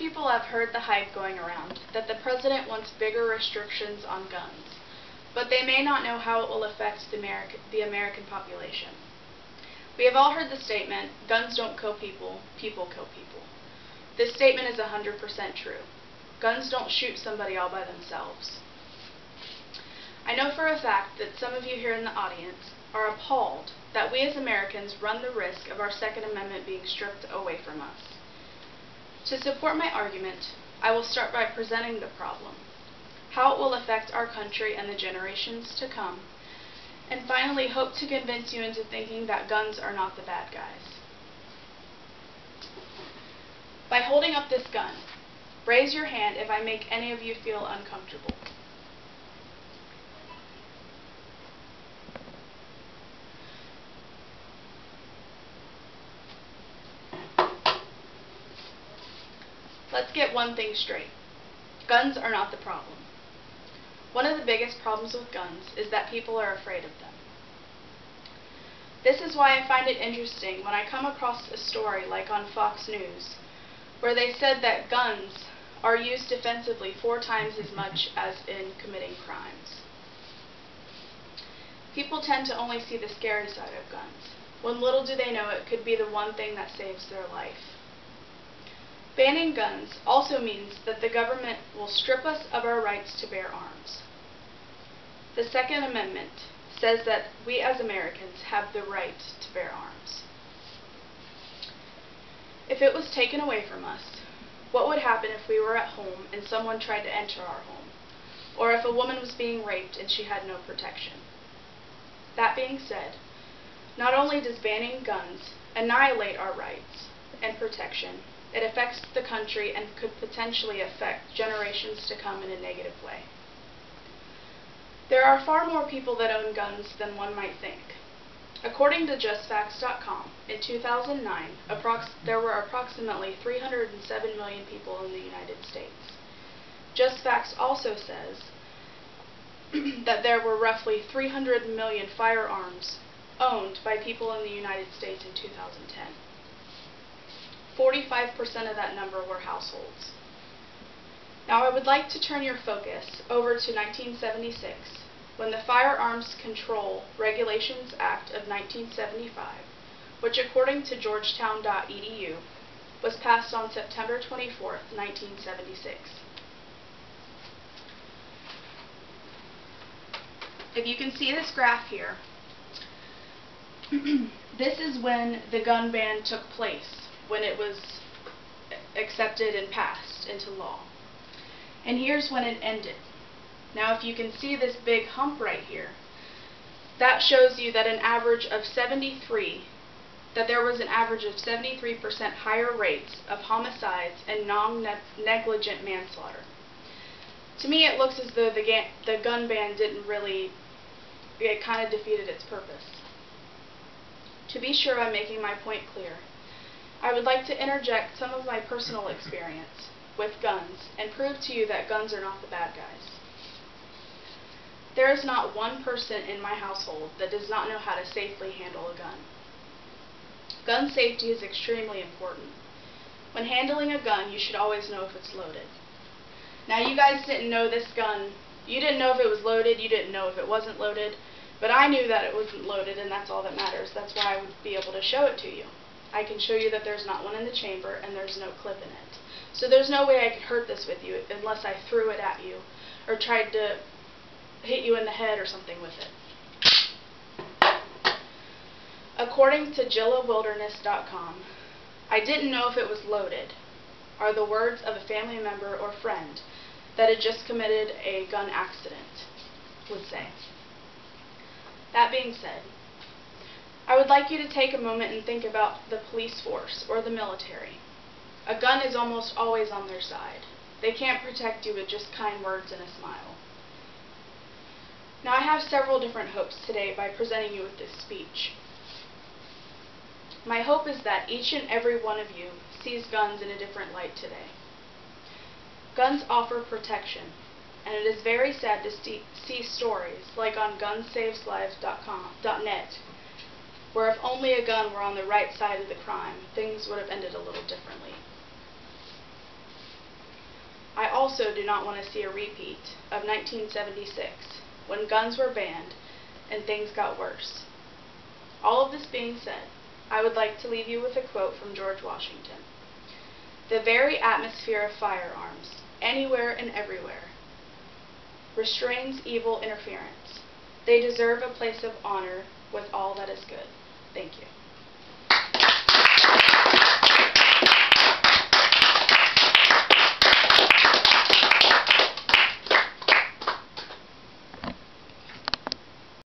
people have heard the hype going around that the president wants bigger restrictions on guns, but they may not know how it will affect the American population. We have all heard the statement, guns don't kill people, people kill people. This statement is 100% true. Guns don't shoot somebody all by themselves. I know for a fact that some of you here in the audience are appalled that we as Americans run the risk of our Second Amendment being stripped away from us. To support my argument, I will start by presenting the problem, how it will affect our country and the generations to come, and finally hope to convince you into thinking that guns are not the bad guys. By holding up this gun, raise your hand if I make any of you feel uncomfortable. Let's get one thing straight. Guns are not the problem. One of the biggest problems with guns is that people are afraid of them. This is why I find it interesting when I come across a story like on Fox News, where they said that guns are used defensively 4 times as much as in committing crimes. People tend to only see the scary side of guns, when little do they know it could be the one thing that saves their life. Banning guns also means that the government will strip us of our rights to bear arms. The Second Amendment says that we as Americans have the right to bear arms. If it was taken away from us, what would happen if we were at home and someone tried to enter our home, or if a woman was being raped and she had no protection? That being said, not only does banning guns annihilate our rights and protection, it affects the country and could potentially affect generations to come in a negative way. There are far more people that own guns than one might think. According to JustFacts.com, in 2009, there were approximately 307 million people in the United States. JustFacts also says that there were roughly 300 million firearms owned by people in the United States in 2010. 45% of that number were households. Now I would like to turn your focus over to 1976, when the Firearms Control Regulations Act of 1975, which according to Georgetown.edu, was passed on September 24, 1976. If you can see this graph here, this is when the gun ban took place, when it was accepted and passed into law. And here's when it ended. Now if you can see this big hump right here, that shows you that there was an average of 73% higher rates of homicides and non-negligent manslaughter. To me it looks as though the gun ban didn't really, it kind of defeated its purpose. To be sure I'm making my point clear, I would like to interject some of my personal experience with guns and prove to you that guns are not the bad guys. There is not one person in my household that does not know how to safely handle a gun. Gun safety is extremely important. When handling a gun, you should always know if it's loaded. Now you guys didn't know this gun, you didn't know if it was loaded, you didn't know if it wasn't loaded, but I knew that it wasn't loaded, and that's all that matters. That's why I would be able to show it to you. I can show you that there's not one in the chamber and there's no clip in it. So there's no way I could hurt this with you unless I threw it at you or tried to hit you in the head or something with it. According to JillaWilderness.com, I didn't know if it was loaded are the words of a family member or friend that had just committed a gun accident would say. That being said, I would like you to take a moment and think about the police force or the military. A gun is almost always on their side. They can't protect you with just kind words and a smile. Now I have several different hopes today by presenting you with this speech. My hope is that each and every one of you sees guns in a different light today. Guns offer protection, and it is very sad to see stories like on gunsaveslives.net, where if only a gun were on the right side of the crime, things would have ended a little differently. also do not want to see a repeat of 1976, when guns were banned and things got worse. All of this being said, I would like to leave you with a quote from George Washington. "The very atmosphere of firearms, anywhere and everywhere, restrains evil interference. They deserve a place of honor with all that is good."